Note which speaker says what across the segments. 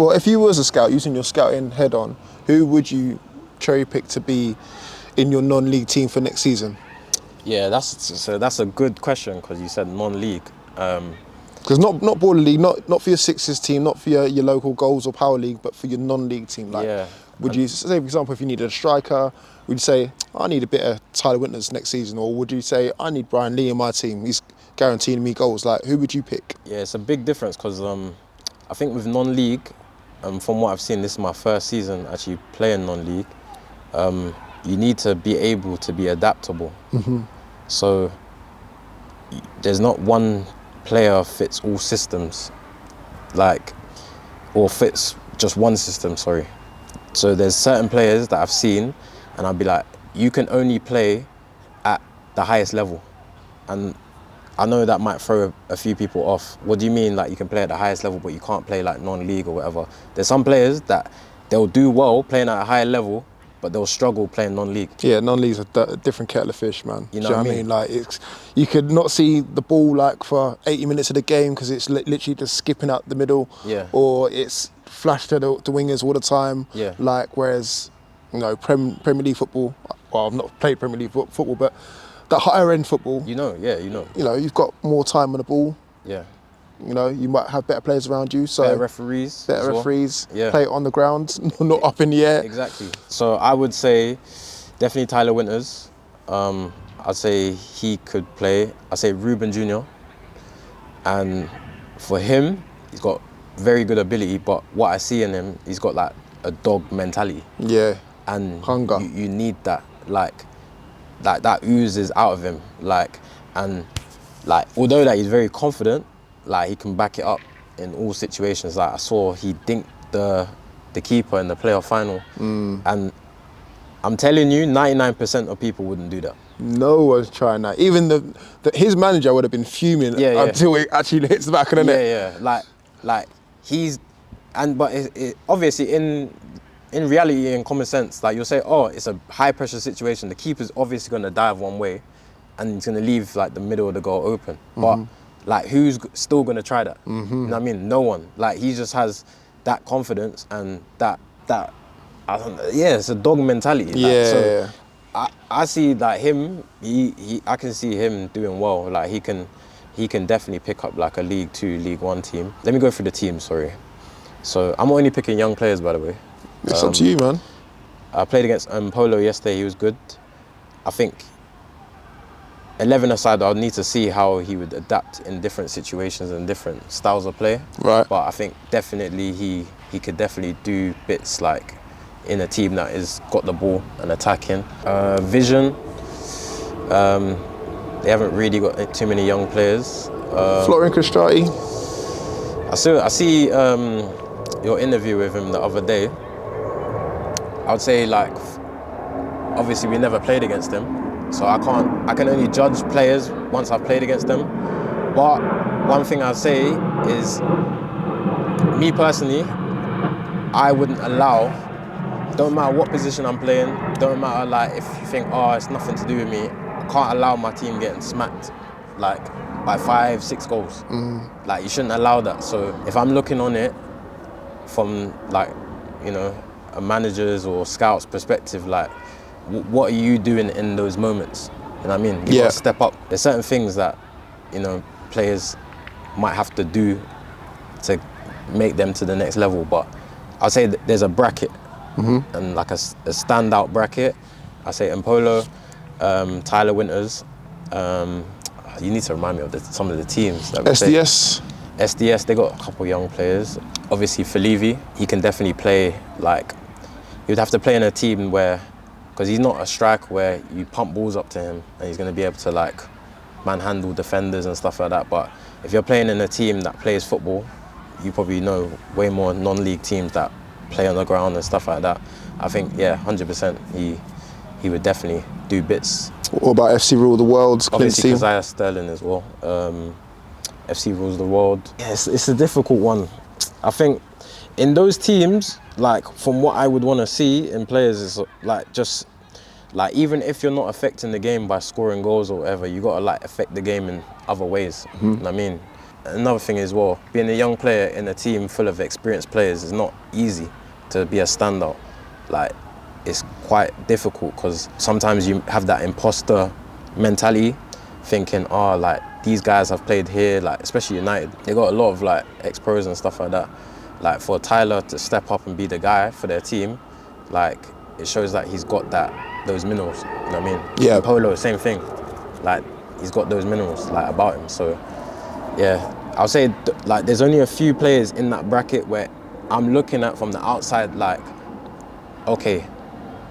Speaker 1: Well, if you was a scout, using your scouting head on, who would you cherry pick to be in your non-league team for next season?
Speaker 2: Yeah, that's a good question because you said non-league.
Speaker 1: Because not Baller League, not for your Sixers team, not for your local goals or power league, but for your non-league team. Like,
Speaker 2: Yeah.
Speaker 1: would you say, for example, if you needed a striker, would you say I need a bit of Tyler Winters next season, or would you say I need Brian Lee in my team? He's guaranteeing me goals. Like, who would you pick?
Speaker 2: Yeah, it's a big difference because I think with non-league, from what I've seen, this is my first season actually playing non-league. You need to be able to be adaptable.
Speaker 1: Mm-hmm.
Speaker 2: So there's not one player fits all systems, or fits just one system, sorry. So there's certain players that I've seen and I'd be like, you can only play at the highest level. And I know that might throw a few people off. What do you mean, like you can play at the highest level but you can't play like non-league or whatever? There's some players that they'll do well playing at a higher level, but they'll struggle playing non-league.
Speaker 1: Yeah, non-league's a different kettle of fish, man.
Speaker 2: You know
Speaker 1: what
Speaker 2: what
Speaker 1: I
Speaker 2: I
Speaker 1: mean? Like, you could not see the ball like for 80 minutes of the game because it's literally just skipping out the middle.
Speaker 2: Yeah.
Speaker 1: Or it's flashed to the wingers all the time.
Speaker 2: Yeah.
Speaker 1: Like, whereas, Premier League football, well, I've not played Premier League football, but that higher end football.
Speaker 2: You know.
Speaker 1: You've got more time on the ball.
Speaker 2: Yeah.
Speaker 1: You might have better players around you. So
Speaker 2: better referees.
Speaker 1: Better referees.
Speaker 2: Yeah.
Speaker 1: Play it on the ground, not up in the air.
Speaker 2: Exactly. So I would say definitely Tyler Winters. I'd say he could play. I'd say Ruben Jr. And for him, he's got very good ability, but what I see in him, he's got like a dog mentality.
Speaker 1: Yeah.
Speaker 2: And
Speaker 1: hunger.
Speaker 2: You need that. Like that oozes out of him. Although that he's very confident, like he can back it up in all situations. Like I saw he dinked the keeper in the playoff final. And I'm telling you, 99% of people wouldn't do that.
Speaker 1: No one's trying that. Even his manager would have been fuming until it actually hits the back of the net.
Speaker 2: Yeah. Like he's, but obviously in reality and common sense, like you'll say, oh, it's a high pressure situation. The keeper's obviously going to dive one way, and he's going to leave like the middle of the goal open. But like, who's still going to try that? You know what I mean? No one. Like, he just has that confidence and that it's a dog mentality.
Speaker 1: Yeah.
Speaker 2: I see that him. I can see him doing well. Like he can definitely pick up like a League 2, League 1 team. Let me go through the team. Sorry. So I'm only picking young players, by the way.
Speaker 1: It's up to you, man.
Speaker 2: I played against Polo yesterday. He was good. I think 11 aside, I'll need to see how he would adapt in different situations and different styles of play.
Speaker 1: Right.
Speaker 2: But I think definitely he could definitely do bits like in a team that is got the ball and attacking. Vision. They haven't really got too many young players.
Speaker 1: Florian Castrati.
Speaker 2: I see your interview with him the other day. I would say, like, obviously we never played against him, so I can only judge players once I've played against them. But one thing I'd say is, me personally, I wouldn't allow, don't matter what position I'm playing, don't matter like if you think, oh, it's nothing to do with me, I can't allow my team getting smacked like by 5-6 goals. Like, you shouldn't allow that. So if I'm looking on it from like, a manager's or scout's perspective, like, what are you doing in those moments? You know what I mean? You gotta step up. There's certain things that, players might have to do to make them to the next level, but I'll say that there's a bracket, and like a standout bracket. I say Mpolo, Tyler Winters. You need to remind me of some of the teams. That SDS, they got a couple young players. Obviously, Felivi, he can definitely play, like, you'd have to play in a team where, because he's not a striker where you pump balls up to him and he's going to be able to, like, manhandle defenders and stuff like that. But if you're playing in a team that plays football, you probably know way more non-league teams that play on the ground and stuff like that. I think, 100%, he would definitely do bits.
Speaker 1: What about FC Rule the World?
Speaker 2: Obviously, Keziah Sterling as well. FC Rules the World. Yeah, it's a difficult one. I think in those teams, like, from what I would want to see in players is like, just like, even if you're not affecting the game by scoring goals or whatever, you got to like affect the game in other ways. You know what I mean? another thing as well, being a young player in a team full of experienced players is not easy to be a standout. Like, it's quite difficult because sometimes you have that imposter mentality, thinking, oh, like, these guys have played here, like, especially United. They got a lot of, like, ex-pros and stuff like that. Like, for Tyler to step up and be the guy for their team, like, it shows that he's got those minerals, you know what I mean?
Speaker 1: Yeah.
Speaker 2: Polo, same thing. Like, he's got those minerals, like, about him. So, yeah, I'll say, like, there's only a few players in that bracket where I'm looking at from the outside, like, okay,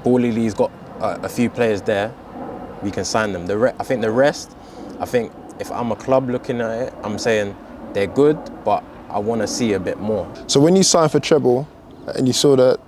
Speaker 2: Ball Lily's got a few players there, we can sign them. I think the rest, if I'm a club looking at it, I'm saying they're good, but I want to see a bit more.
Speaker 1: So when you signed for treble and you saw the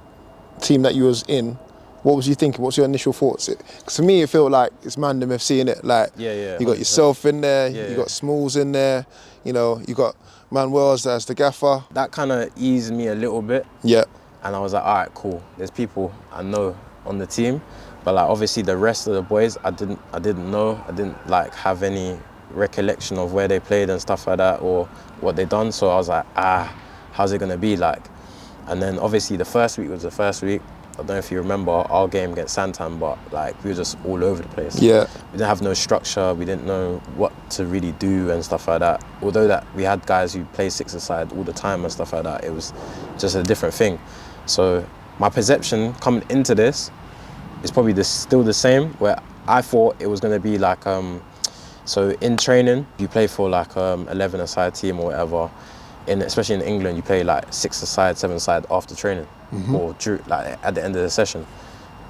Speaker 1: team that you was in, what was you thinking? What's your initial thoughts? Because for me, it felt like it's Mandem FC, innit? Like,
Speaker 2: Yeah.
Speaker 1: You got yourself in there,
Speaker 2: Yeah,
Speaker 1: you got Smalls in there, you know, you got Manuel as the gaffer.
Speaker 2: That kind of eased me a little bit.
Speaker 1: Yeah.
Speaker 2: And I was like, all right, cool. There's people I know on the team, but like obviously the rest of the boys, I didn't know. I didn't like have any recollection of where they played and stuff like that or what they done. So I was like, how's it gonna be like? And then obviously the first week was the first week. I don't know if you remember our game against Santan, but like we were just all over the place.
Speaker 1: Yeah.
Speaker 2: We didn't have no structure. We didn't know what to really do and stuff like that. Although that we had guys who play six-a-side all the time and stuff like that, it was just a different thing. So my perception coming into this is probably still the same, where I thought it was going to be like, so in training, you play for like 11-a-side team or whatever. Especially in England, you play like 6-a-side, 7-a-side after training or like at the end of the session.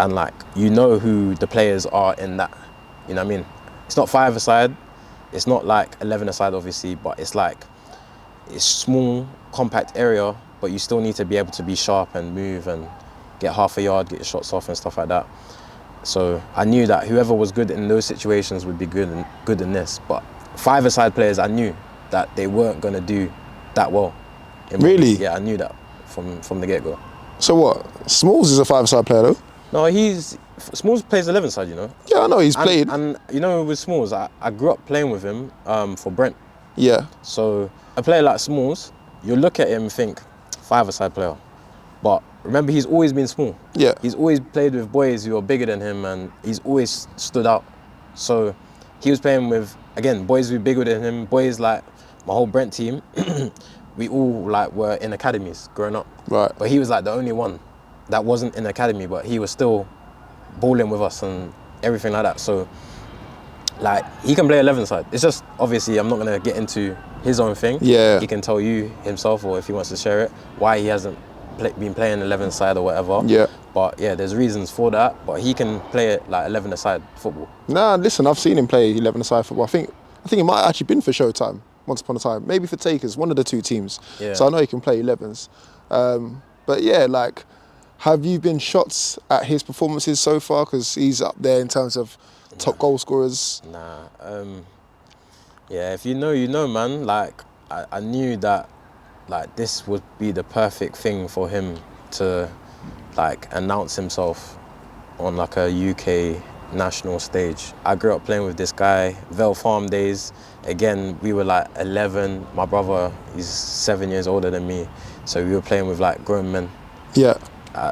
Speaker 2: And like, you know who the players are in that, you know what I mean? It's not 5-a-side, it's not like 11-a-side obviously, but it's like, it's small, compact area, but you still need to be able to be sharp and move and get half a yard, get your shots off and stuff like that. So I knew that whoever was good in those situations would be good in this. But 5-a-side players, I knew that they weren't going to do that well.
Speaker 1: Really?
Speaker 2: Yeah, I knew that from the get-go.
Speaker 1: So what? Smalls is a 5-a-side player though?
Speaker 2: No, Smalls plays 11-side, you know.
Speaker 1: Yeah, I know, he's played.
Speaker 2: And you know, with Smalls, I grew up playing with him for Brent.
Speaker 1: Yeah.
Speaker 2: So a player like Smalls, you look at him and think, 5-a-side player. But remember, he's always been small.
Speaker 1: Yeah.
Speaker 2: He's always played with boys who are bigger than him and he's always stood out. So he was playing with, again, boys who are bigger than him, boys like my whole Brent team. We all like were in academies growing up.
Speaker 1: Right.
Speaker 2: But he was like the only one that wasn't in academy, but he was still balling with us and everything like that. So like, he can play 11-side. It's just, obviously, I'm not going to get into his own thing.
Speaker 1: Yeah.
Speaker 2: He can tell you himself, or if he wants to share it, why he hasn't been playing 11-side or whatever.
Speaker 1: Yeah.
Speaker 2: But yeah, there's reasons for that. But he can play it like 11-side football.
Speaker 1: Nah, listen, I've seen him play 11-a-side football. I think it might have actually been for Showtime once upon a time. Maybe for Takers, one of the two teams.
Speaker 2: Yeah.
Speaker 1: So I know he can play 11s. But yeah, like, have you been shocked at his performances so far? Because he's up there in terms of top goal scorers.
Speaker 2: Nah. Yeah, if you know, you know, man. Like, I knew that, like, this would be the perfect thing for him to, like, announce himself on, like, a UK national stage. I grew up playing with this guy, Vale Farm days. Again, we were, like, 11. My brother, he's 7 years older than me. So we were playing with, like, grown men.
Speaker 1: Yeah.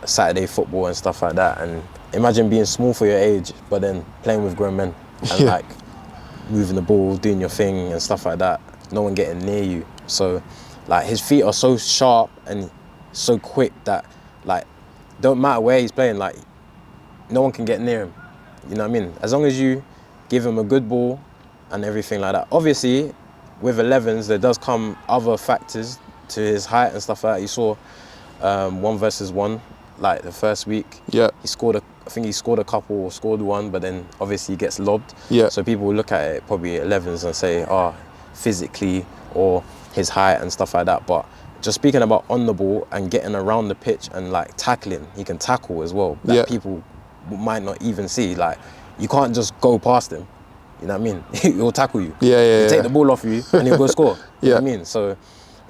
Speaker 2: Saturday football and stuff like that. And imagine being small for your age, but then playing with grown men and
Speaker 1: Yeah.
Speaker 2: like moving the ball, doing your thing and stuff like that. No one getting near you. So like, his feet are so sharp and so quick that like, don't matter where he's playing, like no one can get near him. You know what I mean? As long as you give him a good ball and everything like that. Obviously, with 11s, there does come other factors to his height and stuff like that. You saw 1 versus 1, like the first week.
Speaker 1: Yeah.
Speaker 2: I think he scored a couple or scored one, but then obviously he gets lobbed.
Speaker 1: Yeah.
Speaker 2: So people will look at it probably 11s and say, oh, physically or his height and stuff like that. But just speaking about on the ball and getting around the pitch and like tackling, he can tackle as well. That
Speaker 1: Yeah.
Speaker 2: people might not even see. Like, you can't just go past him. You know what I mean? He'll tackle you.
Speaker 1: Yeah.
Speaker 2: He'll take the ball off you and he'll go score. You know
Speaker 1: Yeah.
Speaker 2: what I mean? So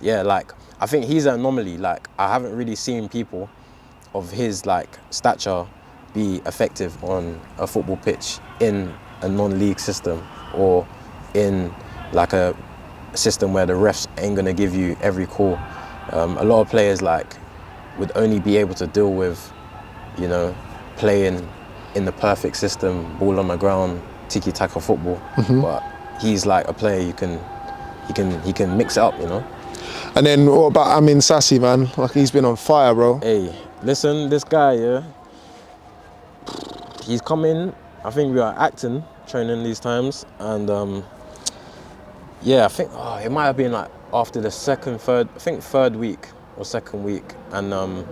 Speaker 2: yeah, like, I think he's an anomaly. Like, I haven't really seen people of his like stature be effective on a football pitch in a non-league system or in like a a system where the refs ain't gonna give you every call. A lot of players like would only be able to deal with, you know, playing in the perfect system, ball on the ground, tiki-taka football. But he's like a player he can mix it up, you know.
Speaker 1: And then what about Amin Sassi, man? Like, he's been on fire, bro.
Speaker 2: Hey, listen, this guy, yeah, he's coming. I think we are acting training these times, and yeah, I think it might have been like after the third week or second week, and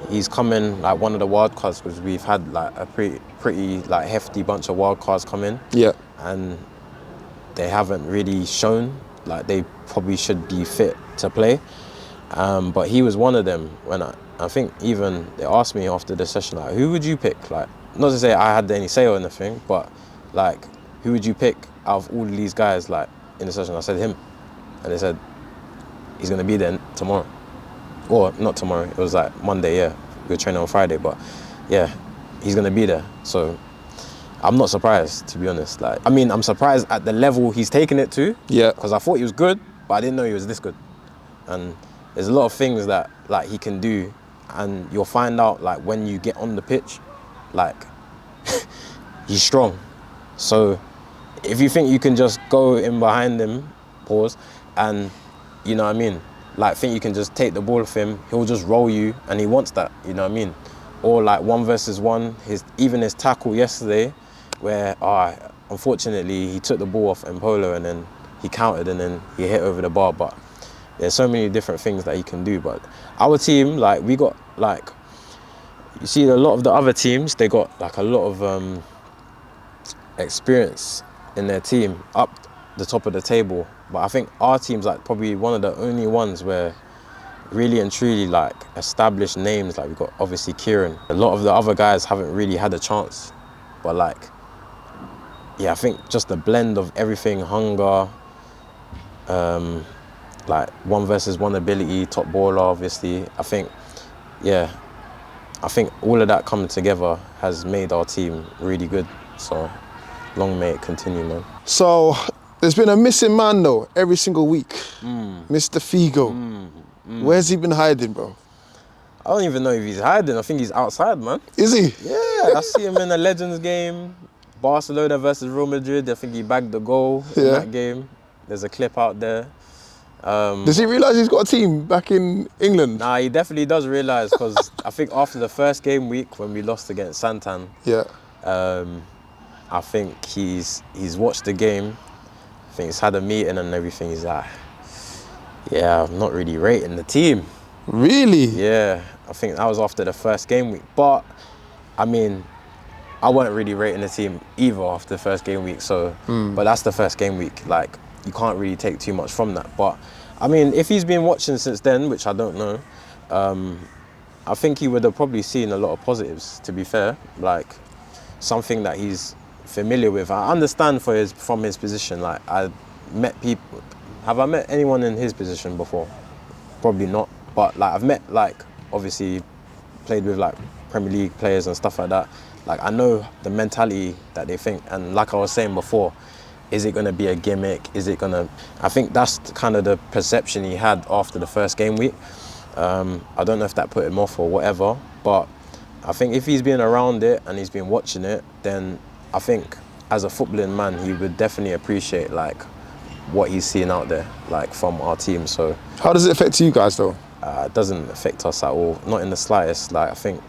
Speaker 2: he's coming like one of the wild cards, because we've had like a pretty like hefty bunch of wild cards come in.
Speaker 1: Yeah.
Speaker 2: And they haven't really shown like they probably should be fit to play. But he was one of them. When I think even they asked me after the session, like, who would you pick? Like, not to say I had any say or anything, but like, who would you pick out of all of these guys? Like in the session, I said him, and they said he's gonna be there tomorrow, or not tomorrow. It was like Monday. Yeah, we were training on Friday, but yeah, he's gonna be there. So I'm not surprised, to be honest. Like, I mean, I'm surprised at the level he's taken it to.
Speaker 1: Yeah.
Speaker 2: Because I thought he was good, but I didn't know he was this good. And there's a lot of things that like he can do, and you'll find out like when you get on the pitch, like he's strong. So if you think you can just go in behind him, pause, and you know what I mean, like think you can just take the ball off him, he'll just roll you, and he wants that, you know what I mean? Or like 1v1, even his tackle yesterday, where unfortunately he took the ball off Mpolo and then he countered and then he hit over the bar. But there's so many different things that he can do. But our team, like, we got like, you see a lot of the other teams, they got like a lot of experience in their team up the top of the table. But I think our team's like probably one of the only ones where really and truly like established names. Like, we've got obviously Kieran. A lot of the other guys haven't really had a chance. But like, yeah, I think just the blend of everything, hunger, like 1v1 ability, top baller, obviously. I think all of that coming together has made our team really good. So long may it continue, man.
Speaker 1: So there's been a missing man though, every single week. Mr. Figo. Where's he been hiding, bro?
Speaker 2: I don't even know if he's hiding. I think he's outside, man.
Speaker 1: Is he?
Speaker 2: Yeah, I see him in a Legends game. Barcelona versus Real Madrid. I think he bagged the goal in that game. There's a clip out there.
Speaker 1: Does he realise he's got a team back in England?
Speaker 2: Nah, he definitely does realise, because I think after the first game week when we lost against Santan, I think he's watched the game. I think he's had a meeting and everything. He's like, yeah, I'm not really rating the team.
Speaker 1: Really?
Speaker 2: Yeah, I think that was after the first game week. But I mean, I wasn't really rating the team either after the first game week. So, but that's the first game week. Like, you can't really take too much from that. But I mean, if he's been watching since then, which I don't know, I think he would have probably seen a lot of positives, to be fair. Like, something that he's familiar with. I understand from his position. Like, I met people. Have I met anyone in his position before? Probably not. But like, I've met, like, obviously played with like Premier League players and stuff like that. Like, I know the mentality that they think. And like I was saying before, is it going to be a gimmick? Is it going to... I think that's kind of the perception he had after the first game week. I don't know if that put him off or whatever, but I think if he's been around it and he's been watching it, then I think as a footballing man, he would definitely appreciate like what he's seeing out there, like from our team. So
Speaker 1: how does it affect you guys though?
Speaker 2: It doesn't affect us at all, not in the slightest. Like, I think...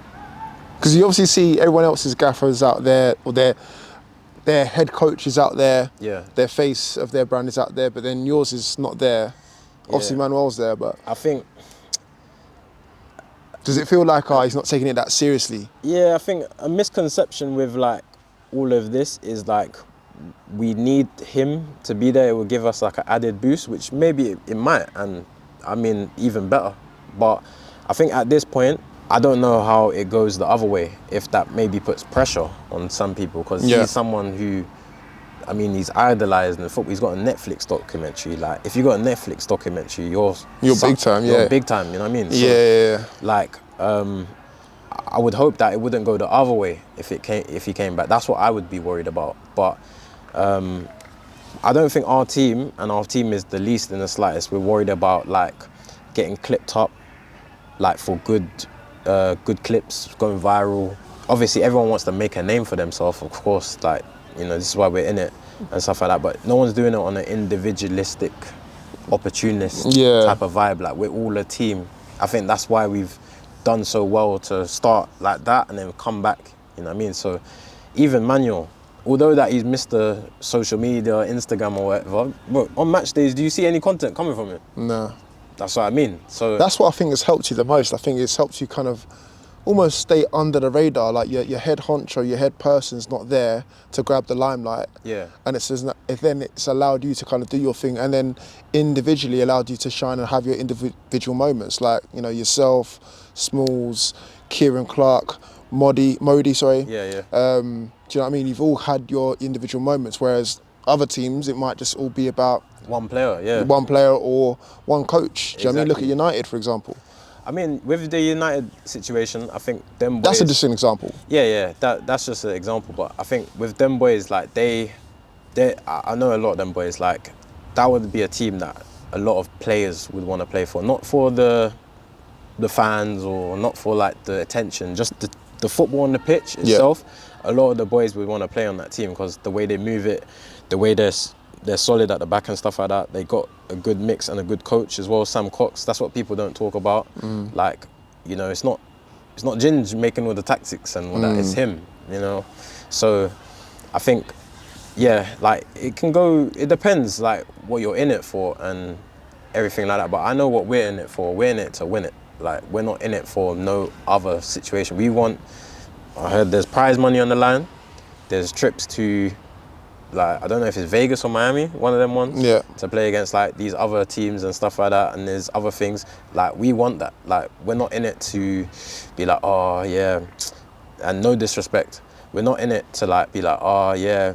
Speaker 1: Because you obviously see everyone else's gaffers out there, or their head coach is out there, their face of their brand is out there, but then yours is not there. Obviously Manuel's there, but...
Speaker 2: I think...
Speaker 1: Does it feel like he's not taking it that seriously? Yeah,
Speaker 2: I think a misconception with like all of this is like we need him to be there. It will give us like an added boost, which maybe it might, and I mean even better. But I think at this point, I don't know how it goes the other way, if that maybe puts pressure on some people, because he's someone who, I mean, he's idolised in football. He's got a Netflix documentary. Like, if you got a Netflix documentary, you're
Speaker 1: big time,
Speaker 2: You're big time, you know what I mean?
Speaker 1: So,
Speaker 2: like, I would hope that it wouldn't go the other way if he came back. That's what I would be worried about. But I don't think our team is the least in the slightest. We're worried about like getting clipped up, like for good clips, going viral. Obviously, everyone wants to make a name for themselves, of course. Like, you know, this is why we're in it and stuff like that. But no one's doing it on an individualistic, opportunist type of vibe. Like, we're all a team. I think that's why we've done so well to start like that and then come back. You know what I mean? So even Manuel, although that he's Mr. Social Media, Instagram or whatever, bro, on match days, do you see any content coming from him?
Speaker 1: No.
Speaker 2: That's what I mean. So
Speaker 1: that's what I think has helped you the most. I think it's helped you kind of almost stay under the radar. Like your head honcho, your head person's not there to grab the limelight.
Speaker 2: Yeah.
Speaker 1: And then it's allowed you to kind of do your thing, and then individually allowed you to shine and have your individual moments. Like, you know, yourself, Smalls, Kieran Clark, Modi, sorry.
Speaker 2: Yeah.
Speaker 1: Do you know what I mean? You've all had your individual moments, whereas other teams, it might just all be about
Speaker 2: one player,
Speaker 1: one player or one coach. Do you know what I mean? Look at United, for example.
Speaker 2: I mean, with the United situation, I think them boys...
Speaker 1: That's a distinct example.
Speaker 2: Yeah, that's just an example. But I think with them boys, like, I know a lot of them boys, like, that would be a team that a lot of players would want to play for. Not for the fans or not for, like, the attention, just the football on the pitch itself. Yeah. A lot of the boys would want to play on that team because the way they move it, the way they're solid at the back and stuff like that. They got a good mix and a good coach as well, Sam Cox. That's what people don't talk about. Like, you know, it's not Ginge making all the tactics and all that. It's him, you know. So I think, yeah, like it depends like what you're in it for and everything like that. But I know what we're in it for. We're in it to win it. Like, we're not in it for no other situation. I heard there's prize money on the line. There's trips to, like, I don't know if it's Vegas or Miami, one of them ones, to play against like these other teams and stuff like that, and there's other things. Like, we want that. Like, we're not in it to be like, oh yeah, and no disrespect, we're not in it to like be like, oh yeah,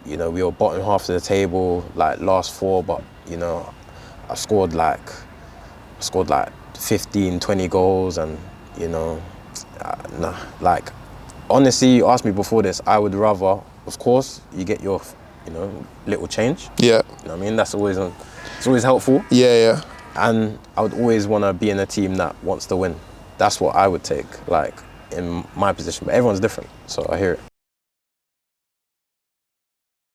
Speaker 2: you know, we were bottom half of the table, like last four, but you know, I scored like 15, 20 goals, and you know, nah, like, honestly, you asked me before this, I would rather, of course, you get your, you know, little change. Yeah. You know what I mean? It's always helpful. Yeah. And I would always want to be in a team that wants to win. That's what I would take, like, in my position. But everyone's different, so I hear it.